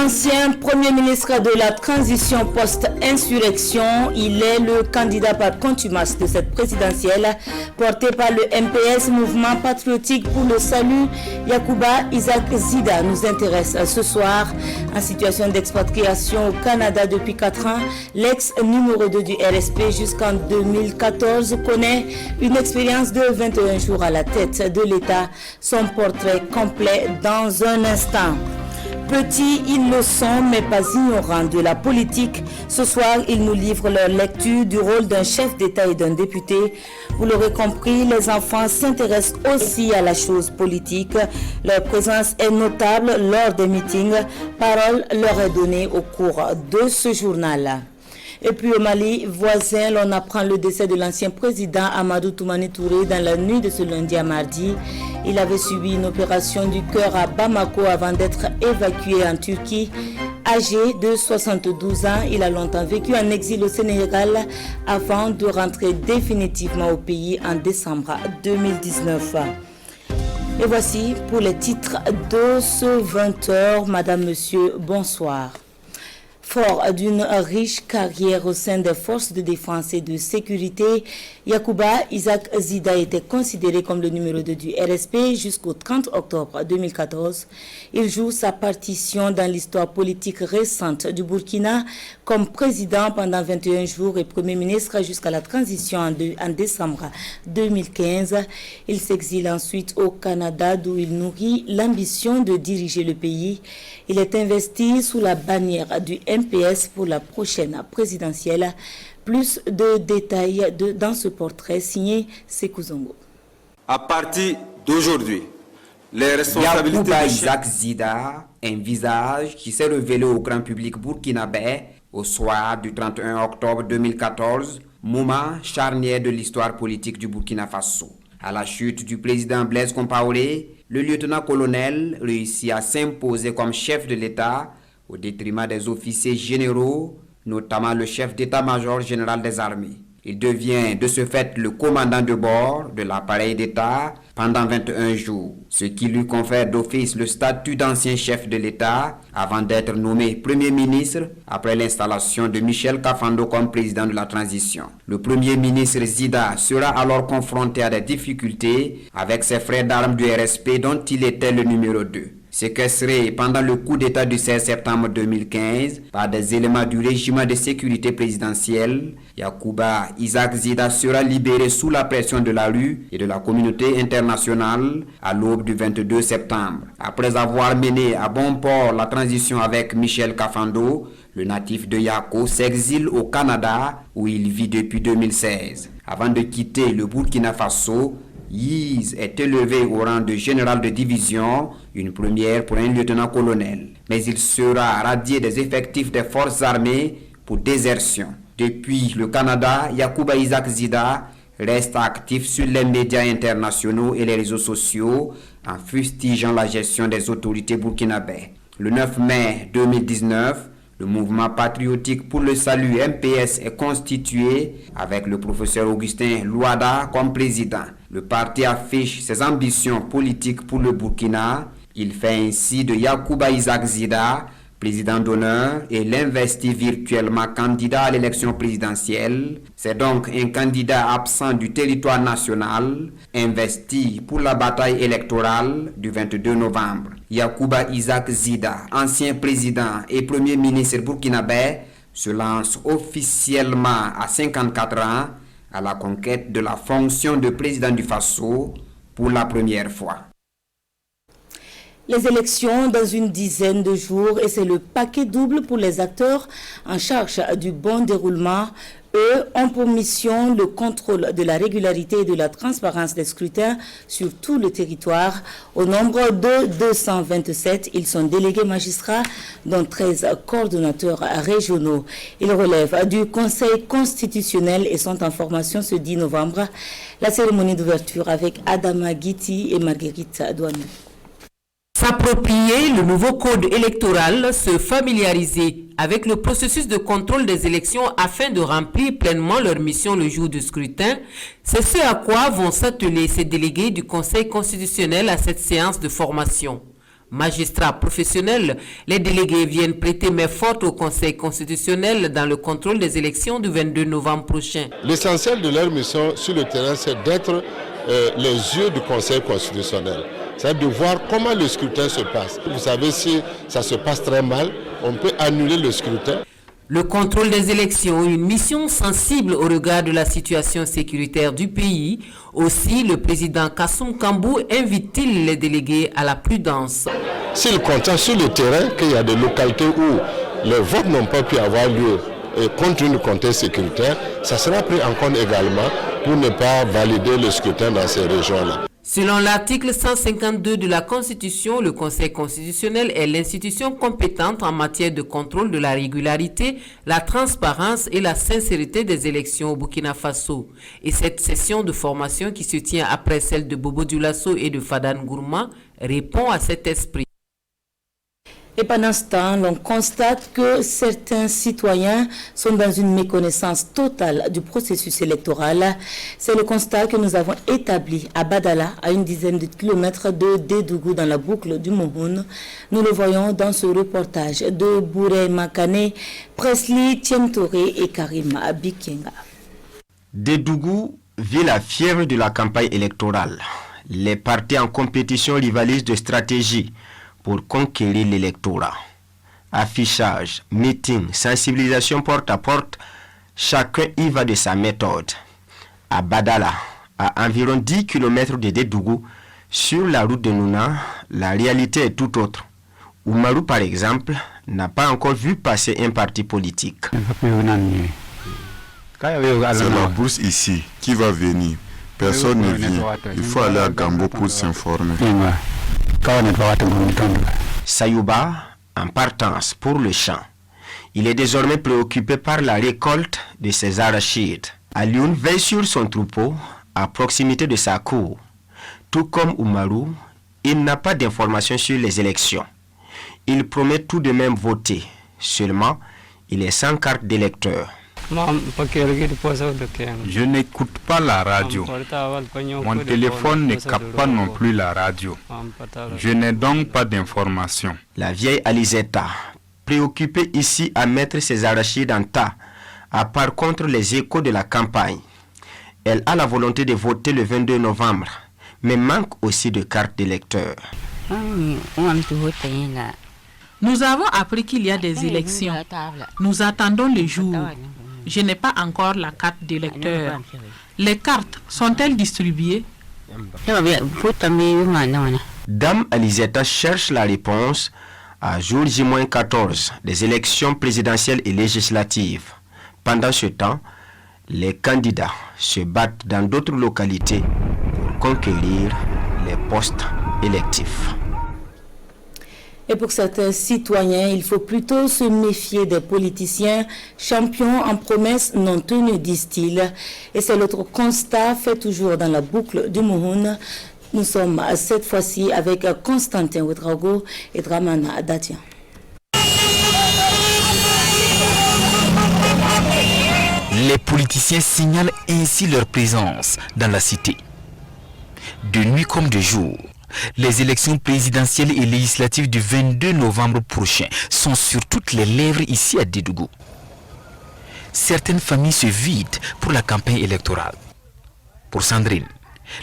Ancien Premier ministre de la transition post-insurrection, il est le candidat par contumace de cette présidentielle portée par le MPS, Mouvement Patriotique pour le Salut. Yacouba Isaac Zida nous intéresse ce soir. En situation d'expatriation au Canada depuis 4 ans, l'ex-numéro 2 du RSP jusqu'en 2014 connaît une expérience de 21 jours à la tête de l'État. Son portrait complet dans un instant. Petits, ils le sont, mais pas ignorants de la politique. Ce soir, ils nous livrent leur lecture du rôle d'un chef d'État et d'un député. Vous l'aurez compris, les enfants s'intéressent aussi à la chose politique. Leur présence est notable lors des meetings. Parole leur est donnée au cours de ce journal. Et puis au Mali voisin, l'on apprend le décès de l'ancien président Amadou Toumani Touré dans la nuit de ce lundi à mardi. Il avait subi une opération du cœur à Bamako avant d'être évacué en Turquie. Âgé de 72 ans, il a longtemps vécu en exil au Sénégal avant de rentrer définitivement au pays en décembre 2019. Et voici pour les titres de ce 20h. Madame, monsieur, bonsoir. Fort d'une riche carrière au sein des forces de défense et de sécurité, Yacouba Isaac Zida était considéré comme le numéro 2 du RSP jusqu'au 30 octobre 2014. Il joue sa partition dans l'histoire politique récente du Burkina comme président pendant 21 jours et premier ministre jusqu'à la transition en décembre 2015. Il s'exile ensuite au Canada d'où il nourrit l'ambition de diriger le pays. Il est investi sous la bannière du MPS pour la prochaine présidentielle. Plus de détails dans ce portrait signé Sekou Zongo. À partir d'aujourd'hui, les responsabilités Yacouba Isaac Zida, un visage qui s'est révélé au grand public burkinabé au soir du 31 octobre 2014, moment charnière de l'histoire politique du Burkina Faso. À la chute du président Blaise Compaoré, le lieutenant-colonel réussit à s'imposer comme chef de l'État au détriment des officiers généraux, notamment le chef d'état-major général des armées. Il devient de ce fait le commandant de bord de l'appareil d'État pendant 21 jours, ce qui lui confère d'office le statut d'ancien chef de l'État avant d'être nommé Premier ministre après l'installation de Michel Kafando comme président de la transition. Le Premier ministre Zida sera alors confronté à des difficultés avec ses frères d'armes du RSP dont il était le numéro 2. Séquestré pendant le coup d'État du 16 septembre 2015 par des éléments du régime de sécurité présidentielle, Yacouba Isaac Zida sera libéré sous la pression de la rue et de la communauté internationale à l'aube du 22 septembre. Après avoir mené à bon port la transition avec Michel Kafando, le natif de Yako s'exile au Canada où il vit depuis 2016. Avant de quitter le Burkina Faso, Yiz est élevé au rang de général de division, une première pour un lieutenant-colonel. Mais il sera radié des effectifs des forces armées pour désertion. Depuis le Canada, Yacouba Isaac Zida reste actif sur les médias internationaux et les réseaux sociaux en fustigeant la gestion des autorités burkinabées. Le 9 mai 2019, le mouvement patriotique pour le salut MPS est constitué avec le professeur Augustin Louada comme président. Le parti affiche ses ambitions politiques pour le Burkina. Il fait ainsi de Yacouba Isaac Zida président d'honneur et l'investit virtuellement candidat à l'élection présidentielle. C'est donc un candidat absent du territoire national, investi pour la bataille électorale du 22 novembre. Yacouba Isaac Zida, ancien président et premier ministre burkinabé, se lance officiellement à 54 ans à la conquête de la fonction de président du Faso pour la première fois. Les élections dans une dizaine de jours et c'est le paquet double pour les acteurs en charge du bon déroulement. Eux ont pour mission le contrôle de la régularité et de la transparence des scrutins sur tout le territoire. Au nombre de 227, ils sont délégués magistrats, dont 13 coordonnateurs régionaux. Ils relèvent du Conseil constitutionnel et sont en formation ce 10 novembre. La cérémonie d'ouverture avec Adama Guiti et Marguerite Douane. S'approprier le nouveau code électoral, se familiariser avec le processus de contrôle des élections afin de remplir pleinement leur mission le jour du scrutin, c'est ce à quoi vont s'atteler ces délégués du Conseil constitutionnel à cette séance de formation. Magistrats professionnels, les délégués viennent prêter main forte au Conseil constitutionnel dans le contrôle des élections du 22 novembre prochain. L'essentiel de leur mission sur le terrain, c'est d'être les yeux du Conseil constitutionnel. C'est de voir comment le scrutin se passe. Vous savez, si ça se passe très mal, on peut annuler le scrutin. Le contrôle des élections, une mission sensible au regard de la situation sécuritaire du pays. Aussi, le président Kassoum Kambou invite-t-il les délégués à la prudence. S'il constate sur le terrain qu'il y a des localités où les votes n'ont pas pu avoir lieu, et compte tenu du contexte sécuritaire, ça sera pris en compte également pour ne pas valider le scrutin dans ces régions-là. Selon l'article 152 de la Constitution, le Conseil constitutionnel est l'institution compétente en matière de contrôle de la régularité, la transparence et la sincérité des élections au Burkina Faso. Et cette session de formation qui se tient après celle de Bobo Dioulasso et de Fadane Gourma répond à cet esprit. Et pendant ce temps, l'on constate que certains citoyens sont dans une méconnaissance totale du processus électoral. C'est le constat que nous avons établi à Badala, à une dizaine de kilomètres de Dédougou, dans la boucle du Mohun. Nous le voyons dans ce reportage de Bouré Makane, Presley Tientoré et Karima Bikenga. Dédougou vit la fièvre de la campagne électorale. Les partis en compétition rivalisent de stratégie pour conquérir l'électorat. Affichage, meeting, sensibilisation porte à porte, chacun y va de sa méthode. À Badala, à environ 10 km de Dédougou, sur la route de Nouna, la réalité est tout autre. Oumarou, par exemple, n'a pas encore vu passer un parti politique. C'est la bourse ici qui va venir. Personne ne vient. Il faut aller à Gambo pour s'informer. Sayouba, en partance pour le champ. Il est désormais préoccupé par la récolte de ses arachides. Alioune veille sur son troupeau à proximité de sa cour. Tout comme Oumarou, il n'a pas d'informations sur les élections. Il promet tout de même voter. Seulement, il est sans carte d'électeur. Je n'écoute pas la radio. Mon téléphone ne capte pas non plus la radio. Je n'ai donc pas d'informations. La vieille Alizeta, préoccupée ici à mettre ses arachides en tas, a par contre les échos de la campagne. Elle a la volonté de voter le 22 novembre, mais manque aussi de carte d'électeur. Nous avons appris qu'il y a des élections. Nous attendons le jour. Je n'ai pas encore la carte d'électeur. Les cartes sont-elles distribuées? Dame Alizeta cherche la réponse à jour J-14 des élections présidentielles et législatives. Pendant ce temps, les candidats se battent dans d'autres localités pour conquérir les postes électifs. Et pour certains citoyens, il faut plutôt se méfier des politiciens champions en promesses non tenues, disent-ils. Et c'est l'autre constat fait toujours dans la boucle du Mohun. Nous sommes cette fois-ci avec Constantin Ouedraogo et Dramana Datian. Les politiciens signalent ainsi leur présence dans la cité. De nuit comme de jour, les élections présidentielles et législatives du 22 novembre prochain sont sur toutes les lèvres ici à Dédougou. Certaines familles se vident pour la campagne électorale. Pour Sandrine,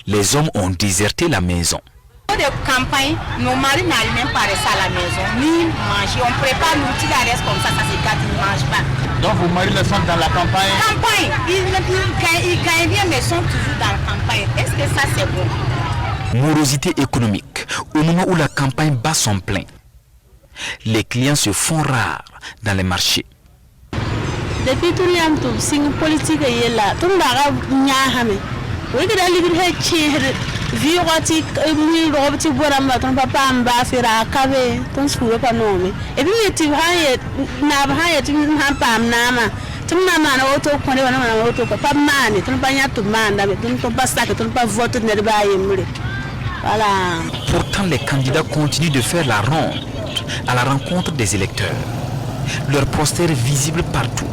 les hommes ont déserté la maison. De campagne, nos maris n'arrivent même pas à rester à la maison, ni manger. On prépare l'outil d'arrêt comme ça se gâte, ils ne mangent pas. Donc vos maris sont dans la campagne? Campagne, ils gagnent bien mais sont toujours dans la campagne. Est-ce que ça c'est bon? Morosité économique au moment où la campagne bat son plein. Les clients se font rares dans les marchés. Depuis tout le temps, si la politique est là, tout le monde a mis. Oui, que la liberté est vieux roti, mille robes, tu vois, ton papa en bas, faire à caver, ton sourd pas nommé. Et puis tu vas tu n'as pas nama. Tu n'as pas auto, qu'on est en auto, pas man, tu n'as pas tout man, tu n'as pas ça, tu n'as pas voté de bailler. Voilà. Pourtant, les candidats continuent de faire la ronde à la rencontre des électeurs. Leur poster visible partout.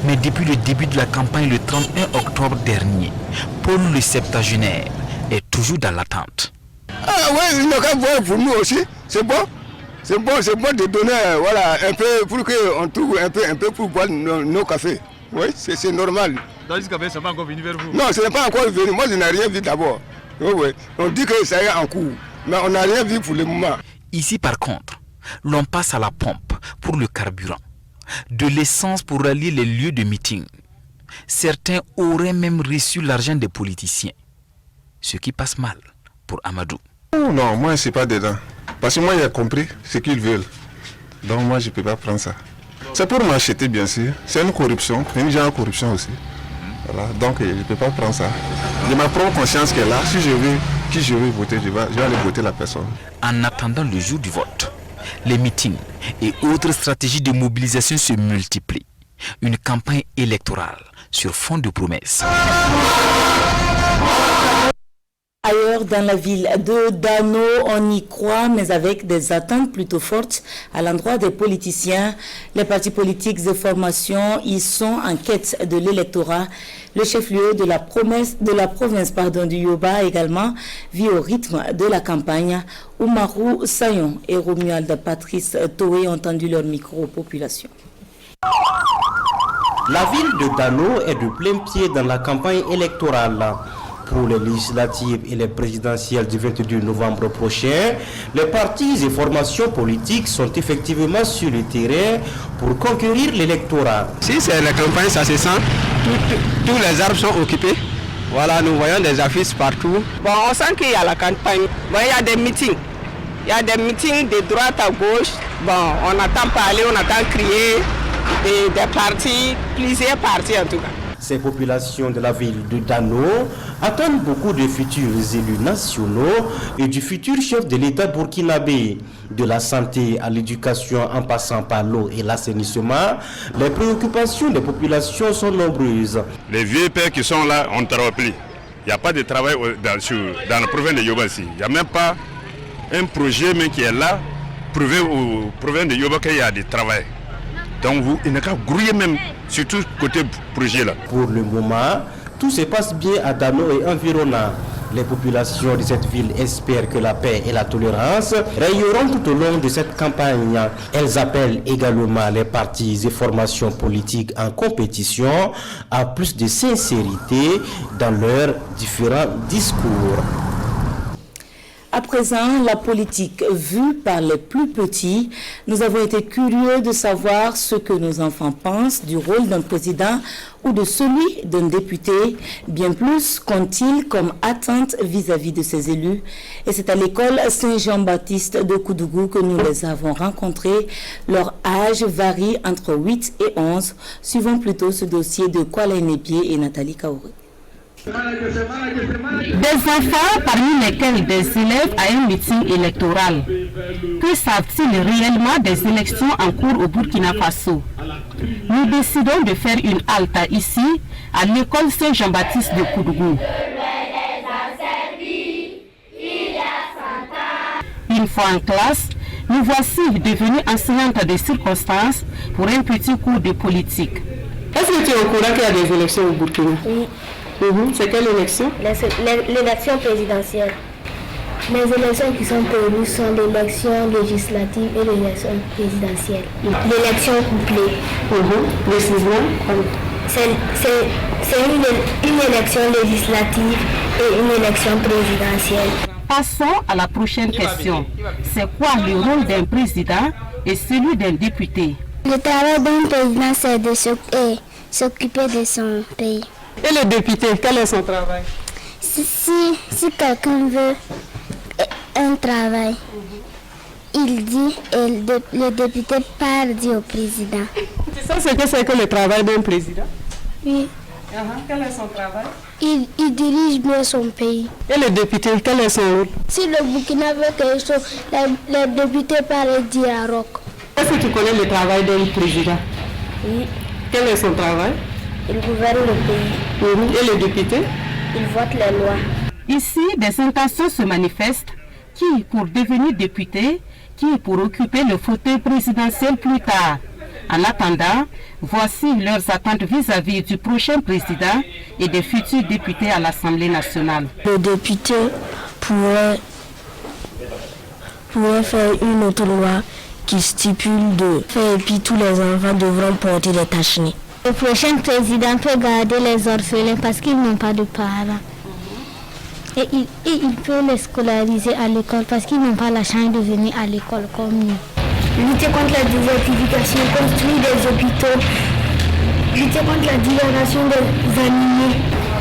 Mais depuis le début de la campagne le 31 octobre dernier, Paul le septagénaire est toujours dans l'attente. Ah ouais, il n'a qu'à voir pour nous aussi, c'est bon. C'est bon de donner voilà, un peu pour qu'on trouve un peu pour boire nos cafés. Oui, c'est normal. Donc ce café, ça va encore venir vers vous? Non, ce n'est pas encore venu. Moi, je n'ai rien vu d'abord. Oui, oui. On dit que ça est en cours, mais on n'a rien vu pour le moment. Ici, par contre, l'on passe à la pompe pour le carburant, de l'essence pour rallier les lieux de meeting. Certains auraient même reçu l'argent des politiciens, ce qui passe mal pour Amadou. Non, moi, je ne suis pas dedans. Parce que moi, j'ai compris ce qu'ils veulent. Donc, moi, je ne peux pas prendre ça. C'est pour m'acheter, bien sûr. C'est une corruption, une genre de corruption aussi. Voilà. Donc, je ne peux pas prendre ça. J'ai ma propre conscience qui est là. Si je veux, qui je veux voter, je vais aller voter la personne. En attendant le jour du vote, les meetings et autres stratégies de mobilisation se multiplient. Une campagne électorale sur fond de promesses. Ailleurs dans la ville de Dano, on y croit, mais avec des attentes plutôt fortes à l'endroit des politiciens. Les partis politiques et formations y sont en quête de l'électorat. Le chef-lieu de la province du Yoba également vit au rythme de la campagne. Oumarou Sayon et Romuald Patrice Toé ont tendu leur micro aux populations. La ville de Dano est de plein pied dans la campagne électorale. Pour les législatives et les présidentielles du 22 novembre prochain, les partis et formations politiques sont effectivement sur le terrain pour conquérir l'électorat. Si c'est la campagne, ça se sent. Tous les arbres sont occupés. Voilà, nous voyons des affiches partout. Bon, on sent qu'il y a la campagne. Bon, il y a des meetings. Il y a des meetings de droite à gauche. Bon, on attend parler, on attend crier. Et des partis, plusieurs partis en tout cas. Ces populations de la ville de Dano attendent beaucoup de futurs élus nationaux et du futur chef de l'État burkinabé. De la santé à l'éducation en passant par l'eau et l'assainissement, les préoccupations des populations sont nombreuses. Les vieux pères qui sont là ont repris. Il n'y a pas de travail dans la province de Yoba ici. Il n'y a même pas un projet même qui est là, prouvé au province de Yoba qu'il y a du travail. Donc il n'y a qu'à grouiller même, surtout côté projet là. Pour le moment, tout se passe bien à Dano et environnant. Les populations de cette ville espèrent que la paix et la tolérance rayonneront tout au long de cette campagne. Elles appellent également les partis et formations politiques en compétition à plus de sincérité dans leurs différents discours. À présent, la politique vue par les plus petits. Nous avons été curieux de savoir ce que nos enfants pensent du rôle d'un président ou de celui d'un député. Bien plus qu'ont-ils comme attente vis-à-vis de ces élus. Et c'est à l'école Saint-Jean-Baptiste de Koudougou que nous les avons rencontrés. Leur âge varie entre 8 et 11. Suivons plutôt ce dossier de Kwala Nepié et Nathalie Kaouré. Des enfants parmi lesquels des élèves à un meeting électoral. Que savent-ils réellement des élections en cours au Burkina Faso? Nous décidons de faire une halte ici, à l'école Saint-Jean-Baptiste de Koudougou. Une fois en classe, nous voici devenus enseignantes de circonstances pour un petit cours de politique. Est-ce que tu es au courant qu'il y a des élections au Burkina? Oui. C'est quelle élection? L'élection présidentielle. Les élections qui sont prévues sont l'élection législative et l'élection présidentielle. L'élection couplée. C'est une élection législative et une élection présidentielle. Passons à la prochaine question. C'est quoi le rôle d'un président et celui d'un député? Le travail d'un président, c'est de s'occuper de son pays. Et le député, quel est son travail? Si quelqu'un veut un travail, il dit, et le député part dit au président. Tu sais ce que c'est que le travail d'un président? Oui. Quel est son travail? Il dirige bien son pays. Et le député, quel est son rôle? Si le Burkina veut quelque chose, le député part et dit à Roc. Est-ce que tu connais le travail d'un président? Oui. Quel est son travail? Il gouverne le pays. Et le député? Il vote les lois. Ici, des intentions se manifestent, qui pour devenir député, qui pour occuper le fauteuil présidentiel plus tard. En attendant, voici leurs attentes vis-à-vis du prochain président et des futurs députés à l'Assemblée nationale. Le député pourrait pourrait faire une autre loi qui stipule de faire et puis tous les enfants devront porter des taches-nez. Le prochain président peut garder les orphelins parce qu'ils n'ont pas de parents. Et il peut les scolariser à l'école parce qu'ils n'ont pas la chance de venir à l'école comme nous. Lutter contre la désertification, construire des hôpitaux, lutter contre la divagation des animaux.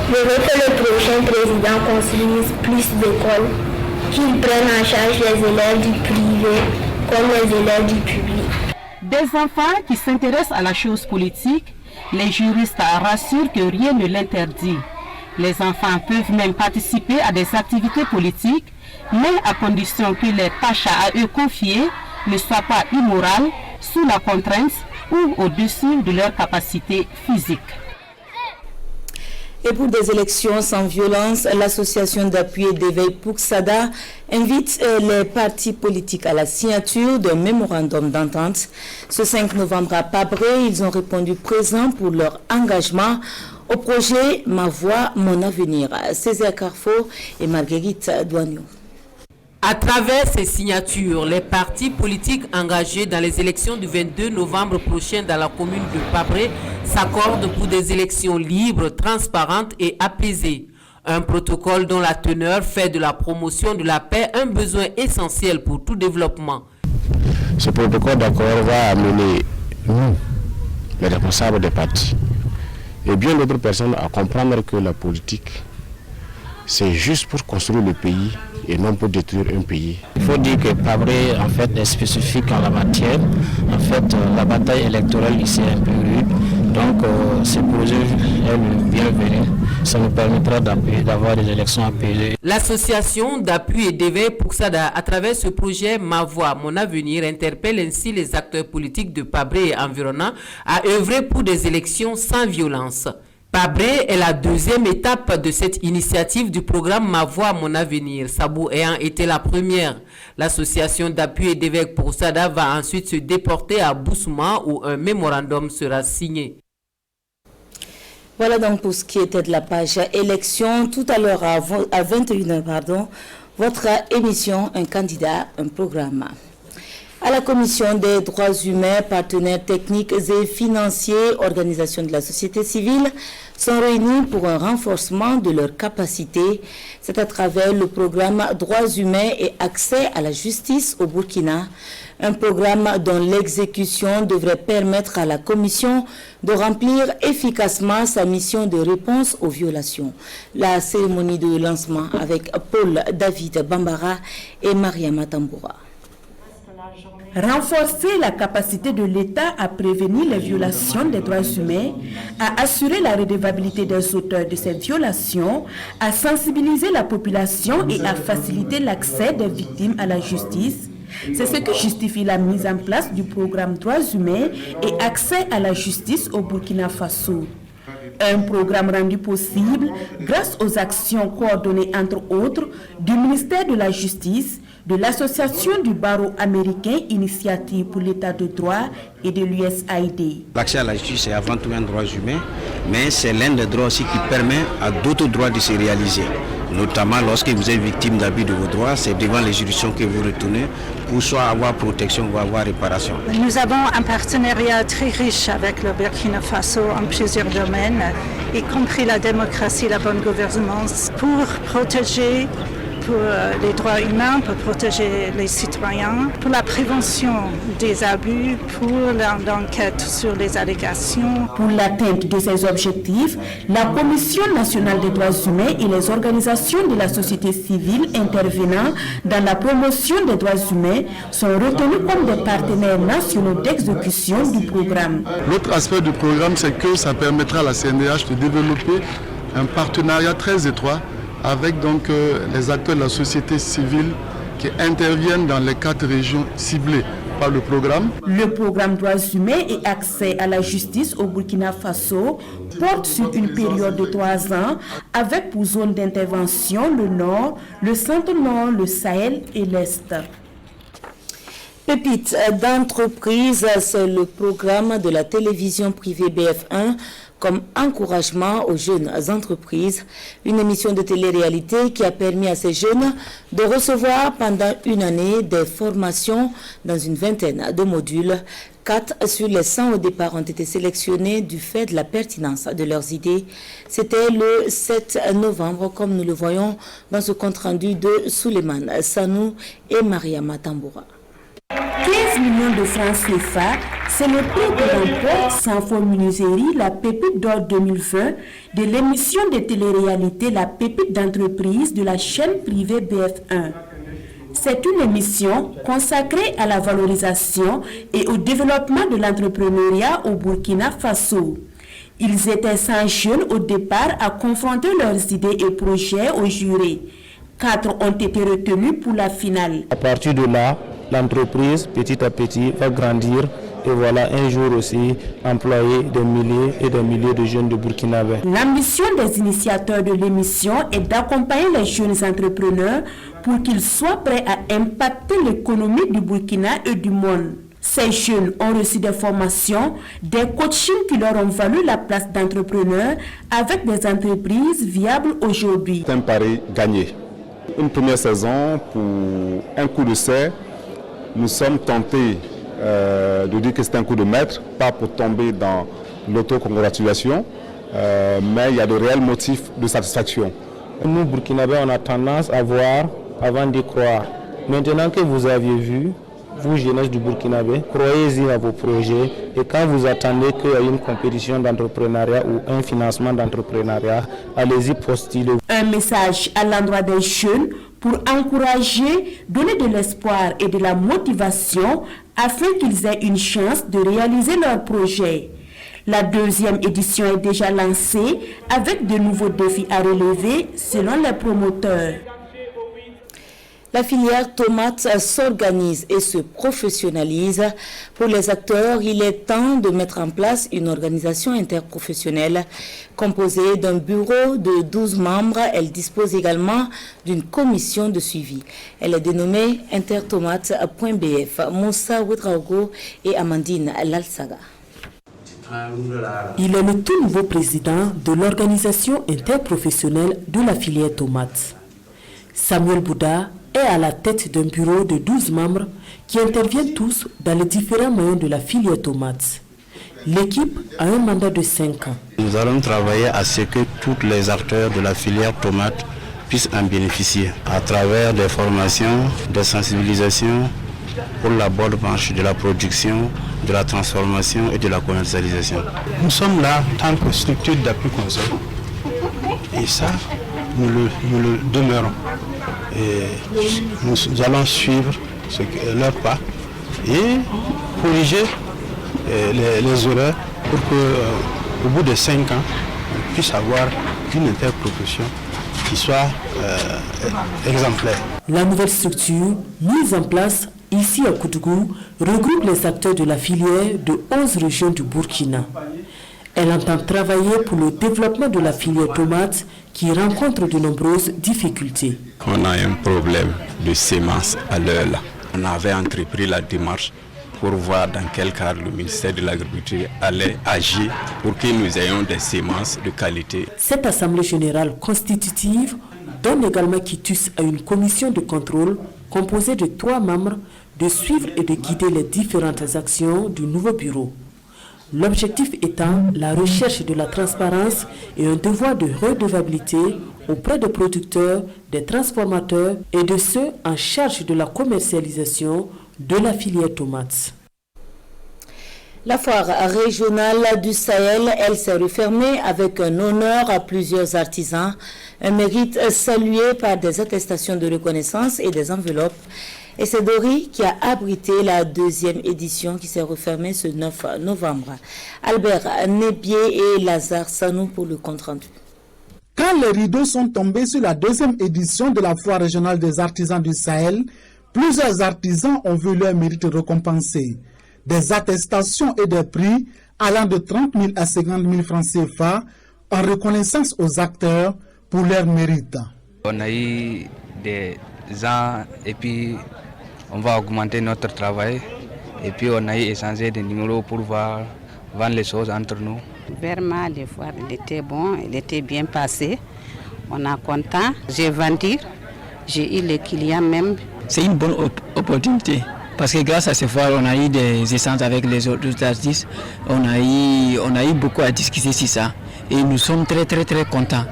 Je veux que le prochain président construise plus d'écoles, qu'il prenne en charge les élèves du privé comme les élèves du public. Des enfants qui s'intéressent à la chose politique, les juristes rassurent que rien ne l'interdit. Les enfants peuvent même participer à des activités politiques, mais à condition que les tâches à eux confiées ne soient pas immorales, sous la contrainte ou au-dessus de leur capacité physique. Et pour des élections sans violence, l'association d'appui et d'éveil Pouksada invite les partis politiques à la signature d'un mémorandum d'entente. Ce 5 novembre à Pabré, ils ont répondu présents pour leur engagement au projet Ma Voix, Mon Avenir. Césaire Carrefour et Marguerite Douagnou. À travers ces signatures, les partis politiques engagés dans les élections du 22 novembre prochain dans la commune de Pabré s'accordent pour des élections libres, transparentes et apaisées. Un protocole dont la teneur fait de la promotion de la paix un besoin essentiel pour tout développement. Ce protocole d'accord va amener nous, les responsables des partis, et bien d'autres personnes à comprendre que la politique, c'est juste pour construire le pays et non pour détruire un pays. Il faut dire que Pabré en fait est spécifique en la matière. En fait, la bataille électorale ici est un peu rude. Donc, ce projet est le bienvenu. Ça nous permettra d'avoir des élections apaisées. L'association d'appui et d'éveil Pouksada, à travers ce projet Ma Voix, Mon Avenir, interpelle ainsi les acteurs politiques de Pabré et environnants à œuvrer pour des élections sans violence. Pabré est la deuxième étape de cette initiative du programme Ma Voix, Mon Avenir, Sabou ayant été la première. L'association d'appui et d'éveil Pouksada va ensuite se déporter à Boussouma où un mémorandum sera signé. Voilà donc pour ce qui était de la page élection. Tout à l'heure à 21h, votre émission Un candidat, un programme. À la Commission des droits humains, partenaires techniques et financiers, organisations de la société civile sont réunis pour un renforcement de leurs capacités. C'est à travers le programme Droits humains et accès à la justice au Burkina, un programme dont l'exécution devrait permettre à la Commission de remplir efficacement sa mission de réponse aux violations. La cérémonie de lancement avec Paul David Bambara et Mariama Tamboura. Renforcer la capacité de l'État à prévenir les violations des droits humains, à assurer la redevabilité des auteurs de ces violations, à sensibiliser la population et à faciliter l'accès des victimes à la justice. C'est ce que justifie la mise en place du programme Droits humains et accès à la justice au Burkina Faso. Un programme rendu possible grâce aux actions coordonnées entre autres du ministère de la Justice, de l'Association du barreau américain Initiative pour l'État de droit et de l'USAID. L'accès à la justice est avant tout un droit humain, mais c'est l'un des droits aussi qui permet à d'autres droits de se réaliser. Notamment lorsque vous êtes victime d'abus de vos droits, c'est devant les juridictions que vous retournez pour soit avoir protection ou avoir réparation. Nous avons un partenariat très riche avec le Burkina Faso en plusieurs domaines, y compris la démocratie, la bonne gouvernance, pour protéger pour les droits humains, pour protéger les citoyens, pour la prévention des abus, pour l'enquête sur les allégations. Pour l'atteinte de ces objectifs, la Commission nationale des droits humains et les organisations de la société civile intervenant dans la promotion des droits humains sont retenus comme des partenaires nationaux d'exécution du programme. L'autre aspect du programme, c'est que ça permettra à la CNDH de développer un partenariat très étroit avec donc les acteurs de la société civile qui interviennent dans les 4 régions ciblées par le programme. Le programme Droits humains et accès à la justice au Burkina Faso porte sur une période de 3 ans avec pour zone d'intervention le Nord, le Centre-Nord, le Sahel et l'Est. Pépite d'entreprise, c'est le programme de la télévision privée BF1 comme encouragement aux jeunes entreprises. Une émission de télé-réalité qui a permis à ces jeunes de recevoir pendant une année des formations dans une vingtaine de modules. 4 sur les 100 au départ ont été sélectionnés du fait de la pertinence de leurs idées. C'était le 7 novembre, comme nous le voyons dans ce compte-rendu de Souleymane Sanou et Mariama Tamboura. 15 millions de francs CFA, c'est le prix de l'emploi sans fond menuiserie, la pépite d'or 2020 de l'émission de télé-réalité La Pépite d'entreprise de la chaîne privée BF1. C'est une émission consacrée à la valorisation et au développement de l'entrepreneuriat au Burkina Faso. Ils étaient 100 jeunes au départ à confronter leurs idées et projets aux jurés. 4 ont été retenus pour la finale. À partir de là, l'entreprise, petit à petit, va grandir et voilà un jour aussi employer des milliers et des milliers de jeunes de Burkinabé. L'ambition des initiateurs de l'émission est d'accompagner les jeunes entrepreneurs pour qu'ils soient prêts à impacter l'économie du Burkina et du monde. Ces jeunes ont reçu des formations, des coachings qui leur ont valu la place d'entrepreneur avec des entreprises viables aujourd'hui. C'est un pari gagné. Une première saison pour un coup de serre. Nous sommes tentés de dire que c'est un coup de maître, pas pour tomber dans l'autocongratulation, mais il y a de réels motifs de satisfaction. Nous, Burkinabés, on a tendance à voir avant d'y croire. Maintenant que vous aviez vu, vous, jeunesse du Burkinabé, croyez-y à vos projets et quand vous attendez qu'il y ait une compétition d'entrepreneuriat ou un financement d'entrepreneuriat, allez-y postuler. Un message à l'endroit des jeunes pour encourager, donner de l'espoir et de la motivation afin qu'ils aient une chance de réaliser leurs projets. La deuxième édition est déjà lancée avec de nouveaux défis à relever selon les promoteurs. La filière tomate s'organise et se professionnalise. Pour les acteurs, il est temps de mettre en place une organisation interprofessionnelle composée d'un bureau de 12 membres. Elle dispose également d'une commission de suivi. Elle est dénommée Intertomate.bf. Moussa Ouedraogo et Amandine Lalsaga. Il est le tout nouveau président de l'organisation interprofessionnelle de la filière tomate. Samuel Bouda est à la tête d'un bureau de 12 membres qui interviennent tous dans les différents moyens de la filière tomate. L'équipe a un mandat de 5 ans. Nous allons travailler à ce que tous les acteurs de la filière tomate puissent en bénéficier à travers des formations, des sensibilisations pour la bonne marche de la production, de la transformation et de la commercialisation. Nous sommes là en tant que structure d'appui conseil et ça, nous le demeurons. Et nous allons suivre leurs pas et corriger les erreurs pour qu'au bout de 5 ans, on puisse avoir une interprofession qui soit exemplaire. La nouvelle structure mise en place ici à Koudougou regroupe les acteurs de la filière de 11 régions du Burkina. Elle entend travailler pour le développement de la filière tomate qui rencontre de nombreuses difficultés. On a un problème de semences à l'heure là. On avait entrepris la démarche pour voir dans quel cadre le ministère de l'Agriculture allait agir pour que nous ayons des semences de qualité. Cette assemblée générale constitutive donne également quitus à une commission de contrôle composée de 3 membres de suivre et de guider les différentes actions du nouveau bureau. L'objectif étant la recherche de la transparence et un devoir de redevabilité auprès des producteurs, des transformateurs et de ceux en charge de la commercialisation de la filière tomate. La foire régionale du Sahel, elle s'est refermée avec un honneur à plusieurs artisans, un mérite salué par des attestations de reconnaissance et des enveloppes. Et c'est Dori qui a abrité la 2e édition qui s'est refermée ce 9 novembre. Albert Nebier et Lazare Sanou pour le compte-rendu. Quand les rideaux sont tombés sur la 2e édition de la foire régionale des artisans du Sahel, plusieurs artisans ont vu leur mérite récompensé. Des attestations et des prix allant de 30 000 à 50 000 francs CFA en reconnaissance aux acteurs pour leur mérite. On a eu des gens et puis on va augmenter notre travail et puis on a échangé des numéros pour vendre les choses entre nous. Vraiment, le foire, il était bon, il était bien passé. On est content. J'ai vendu, j'ai eu les clients même. C'est une bonne opportunité. Parce que grâce à ce foire, on a eu des échanges avec les autres artistes. On a eu beaucoup à discuter sur ça. Et nous sommes très contents.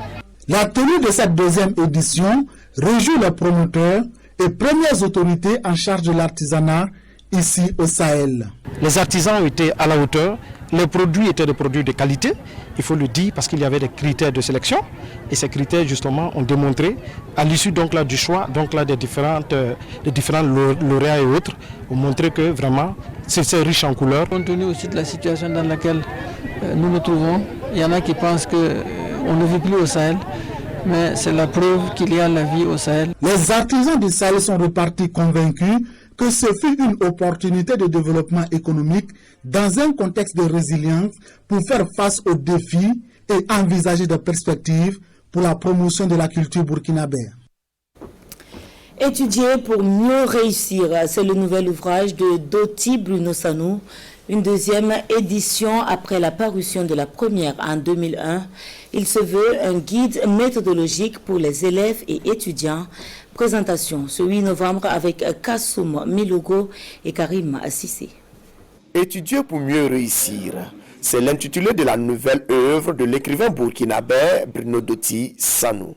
La tenue de cette deuxième édition réjouit les promoteurs et premières autorités en charge de l'artisanat ici au Sahel. Les artisans ont été à la hauteur. Les produits étaient des produits de qualité, il faut le dire, parce qu'il y avait des critères de sélection. Et ces critères, justement, ont démontré, à l'issue donc là du choix, donc là des différents lauréats et autres, ont montré que vraiment, c'est riche en couleurs. Compte tenu aussi de la situation dans laquelle nous nous trouvons, il y en a qui pensent qu'on ne vit plus au Sahel, mais c'est la preuve qu'il y a la vie au Sahel. Les artisans du Sahel sont repartis convaincus que ce fut une opportunité de développement économique dans un contexte de résilience pour faire face aux défis et envisager des perspectives pour la promotion de la culture burkinabé. Étudier pour mieux réussir, c'est le nouvel ouvrage de Doti Bruno Sanou, une deuxième édition après la parution de la première en 2001. Il se veut un guide méthodologique pour les élèves et étudiants. Présentation ce 8 novembre avec Kassoum Milogo et Karim Assissé. Étudier pour mieux réussir, c'est l'intitulé de la nouvelle œuvre de l'écrivain burkinabé Bruno Doti Sanou.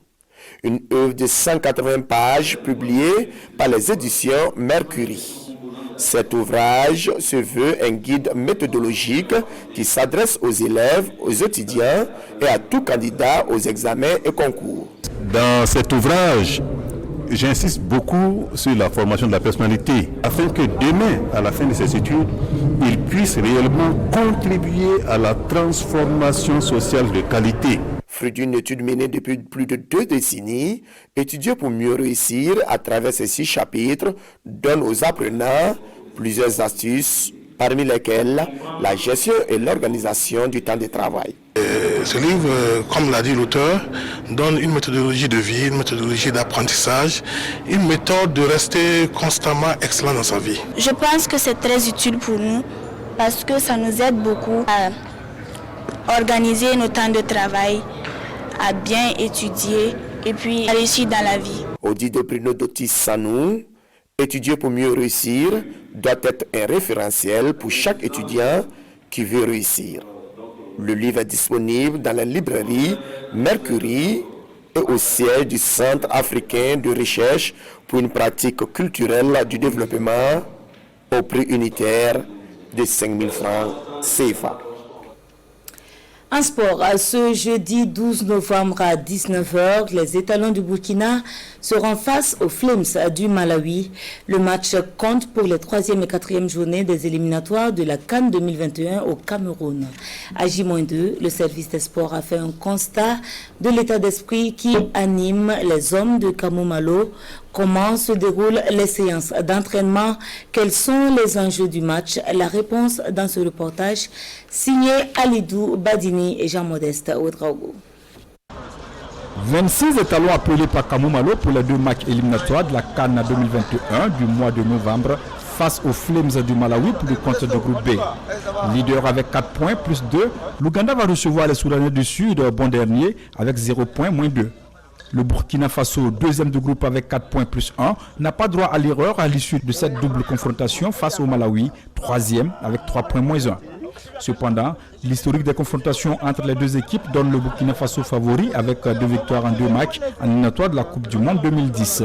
Une œuvre de 180 pages publiée par les éditions Mercury. Cet ouvrage se veut un guide méthodologique qui s'adresse aux élèves, aux étudiants et à tout candidat aux examens et concours. Dans cet ouvrage, j'insiste beaucoup sur la formation de la personnalité afin que demain, à la fin de ses études, il puisse réellement contribuer à la transformation sociale de qualité. Fruit d'une étude menée depuis plus de 2 décennies, Étudier pour mieux réussir à travers ces 6 chapitres donne aux apprenants plusieurs astuces, parmi lesquelles la gestion et l'organisation du temps de travail. Ce livre, comme l'a dit l'auteur, donne une méthodologie de vie, une méthodologie d'apprentissage, une méthode de rester constamment excellent dans sa vie. Je pense que c'est très utile pour nous parce que ça nous aide beaucoup à organiser nos temps de travail, à bien étudier et puis à réussir dans la vie. Au dit de Bruno Doti Sanou, Étudier pour mieux réussir doit être un référentiel pour chaque étudiant qui veut réussir. Le livre est disponible dans la librairie Mercury et au siège du Centre africain de recherche pour une pratique culturelle du développement au prix unitaire de 5 000 francs CFA. En sport, ce jeudi 12 novembre à 19h, les étalons du Burkina seront face aux Flames du Malawi. Le match compte pour les 3e et 4e journées des éliminatoires de la CAN 2021 au Cameroun. À J-2, le service des sports a fait un constat de l'état d'esprit qui anime les hommes de Kamou-Malo. Comment se déroulent les séances d'entraînement? Quels sont les enjeux du match? La réponse dans ce reportage signé Alidou Badini et Jean-Modeste Ouedraogo. 26 étalons appelés par Kamou-Malo pour les 2 matchs éliminatoires de la CAN 2021 du mois de novembre face aux Flames du Malawi pour le compte du groupe B. Leader avec 4 points plus 2, l'Ouganda va recevoir les Soudanais du Sud, bon dernier, avec 0 points moins 2. Le Burkina Faso, 2e du groupe avec 4 points plus 1, n'a pas droit à l'erreur à l'issue de cette double confrontation face au Malawi, 3e avec 3 points moins 1. Cependant, l'historique des confrontations entre les 2 équipes donne le Burkina Faso favori avec 2 victoires en 2 matchs en éliminatoire de la Coupe du Monde 2010.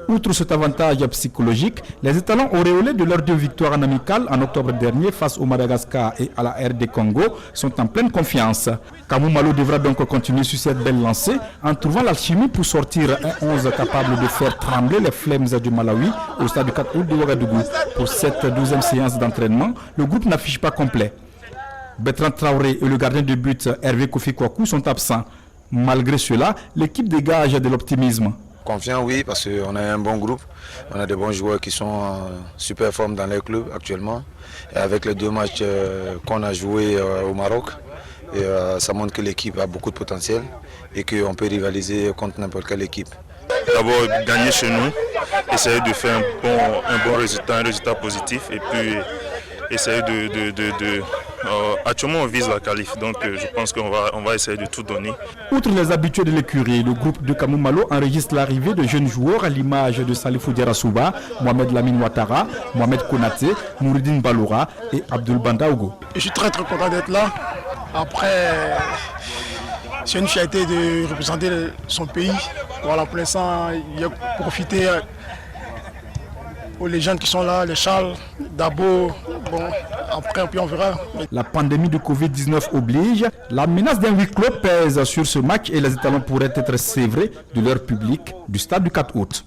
Outre cet avantage psychologique, les étalons auréolés de leurs 2 victoires en amical en octobre dernier face au Madagascar et à la RD Congo sont en pleine confiance. Kamou-Malo devra donc continuer sur cette belle lancée en trouvant l'alchimie pour sortir un 11 capable de faire trembler les Flames du Malawi au stade du 4 août de Ouagadougou. Pour cette 12e séance d'entraînement, le groupe n'affiche pas complet. Bertrand Traoré et le gardien de but Hervé Kofi Kwaku sont absents. Malgré cela, l'équipe dégage de l'optimisme. Confiant, oui, parce qu'on a un bon groupe. On a des bons joueurs qui sont en super forme dans les clubs actuellement. Et avec les 2 matchs qu'on a joués au Maroc, ça montre que l'équipe a beaucoup de potentiel et qu'on peut rivaliser contre n'importe quelle équipe. D'abord, gagner chez nous, essayer de faire un bon résultat, un résultat positif, et puis essayer actuellement on vise la qualif, donc je pense qu'on va essayer de tout donner. Outre les habitués de l'écurie, le groupe de Kamou Malo enregistre l'arrivée de jeunes joueurs à l'image de Salifou Diarasouba, Mohamed Lamine Ouattara, Mohamed Konaté, Mouridine Baloura et Abdul Bandaogo. Je suis très content d'être là. Après, c'est une fierté de représenter son pays. Voilà, pour l'instant, il a profité aux légendes qui sont là, les Charles, Dabo, bon, après puis on verra. La pandémie de Covid-19 oblige, la menace d'un huis clos pèse sur ce match et les étalons pourraient être sévrés de leur public du stade du 4 août.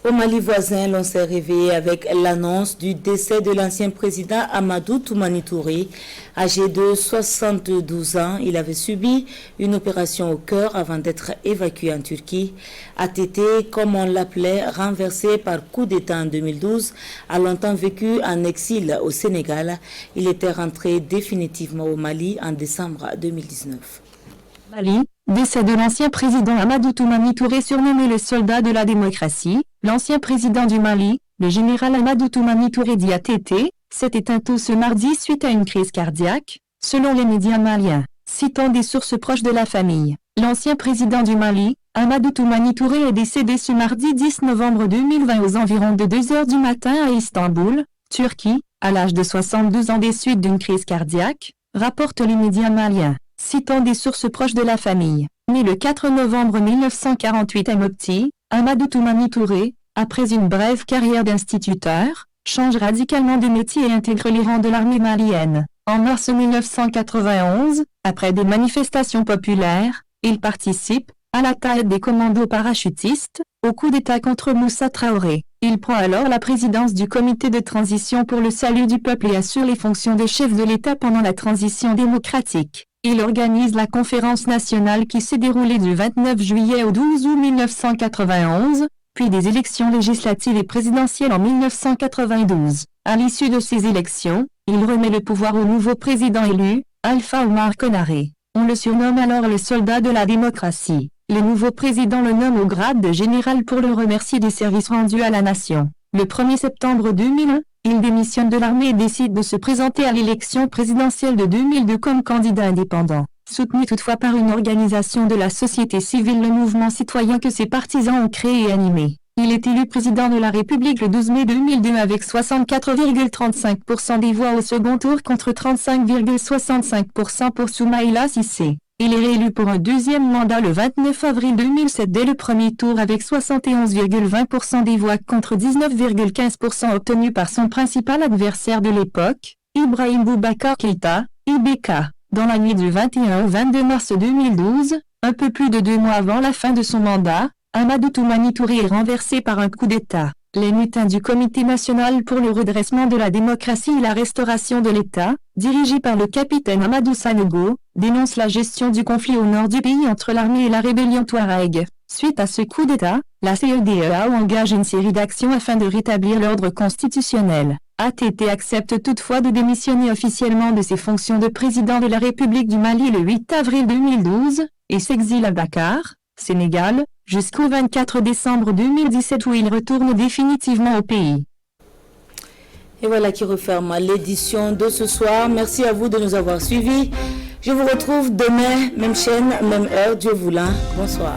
Au Mali voisin, l'on s'est réveillé avec l'annonce du décès de l'ancien président Amadou Toumani Touré. Âgé de 72 ans, il avait subi une opération au cœur avant d'être évacué en Turquie. ATT, comme on l'appelait, renversé par coup d'État en 2012, a longtemps vécu en exil au Sénégal. Il était rentré définitivement au Mali en décembre 2019. Mali, décès de l'ancien président Amadou Toumani Touré, surnommé le soldat de la démocratie. L'ancien président du Mali, le général Amadou Toumani Touré dit ATT, s'est éteint tôt ce mardi suite à une crise cardiaque, selon les médias maliens, citant des sources proches de la famille. L'ancien président du Mali, Amadou Toumani Touré, est décédé ce mardi 10 novembre 2020 aux environs de 2 h du matin à Istanbul, Turquie, à l'âge de 62 ans des suites d'une crise cardiaque, rapportent les médias maliens, citant des sources proches de la famille. Né le 4 novembre 1948 à Mopti, Amadou Toumani Touré, après une brève carrière d'instituteur, change radicalement de métier et intègre les rangs de l'armée malienne. En mars 1991, après des manifestations populaires, il participe, à la tête des commandos parachutistes, au coup d'État contre Moussa Traoré. Il prend alors la présidence du comité de transition pour le salut du peuple et assure les fonctions de chef de l'État pendant la transition démocratique. Il organise la conférence nationale qui s'est déroulée du 29 juillet au 12 août 1991, puis des élections législatives et présidentielles en 1992. À l'issue de ces élections, il remet le pouvoir au nouveau président élu, Alpha Oumar Konaré. On le surnomme alors le soldat de la démocratie. Le nouveau président le nomme au grade de général pour le remercier des services rendus à la nation. Le 1er septembre 2001, il démissionne de l'armée et décide de se présenter à l'élection présidentielle de 2002 comme candidat indépendant. Soutenu toutefois par une organisation de la société civile, le mouvement citoyen que ses partisans ont créé et animé. Il est élu président de la République le 12 mai 2002 avec 64,35% des voix au second tour contre 35,65% pour Soumaïla Cissé. Il est réélu pour un deuxième mandat le 29 avril 2007 dès le premier tour avec 71,20% des voix contre 19,15% obtenus par son principal adversaire de l'époque, Ibrahim Boubacar Keïta, IBK. Dans la nuit du 21 au 22 mars 2012, un peu plus de 2 mois avant la fin de son mandat, Amadou Toumani Touré est renversé par un coup d'État. Les mutins du Comité national pour le redressement de la démocratie et la restauration de l'État, dirigé par le capitaine Amadou Sanogo, dénoncent la gestion du conflit au nord du pays entre l'armée et la rébellion Touareg. Suite à ce coup d'État, la CEDEAO engage une série d'actions afin de rétablir l'ordre constitutionnel. ATT accepte toutefois de démissionner officiellement de ses fonctions de président de la République du Mali le 8 avril 2012 et s'exile à Dakar, Sénégal, jusqu'au 24 décembre 2017 où il retourne définitivement au pays. Et voilà qui referme l'édition de ce soir. Merci à vous de nous avoir suivis. Je vous retrouve demain, même chaîne, même heure, Dieu voulant. Bonsoir.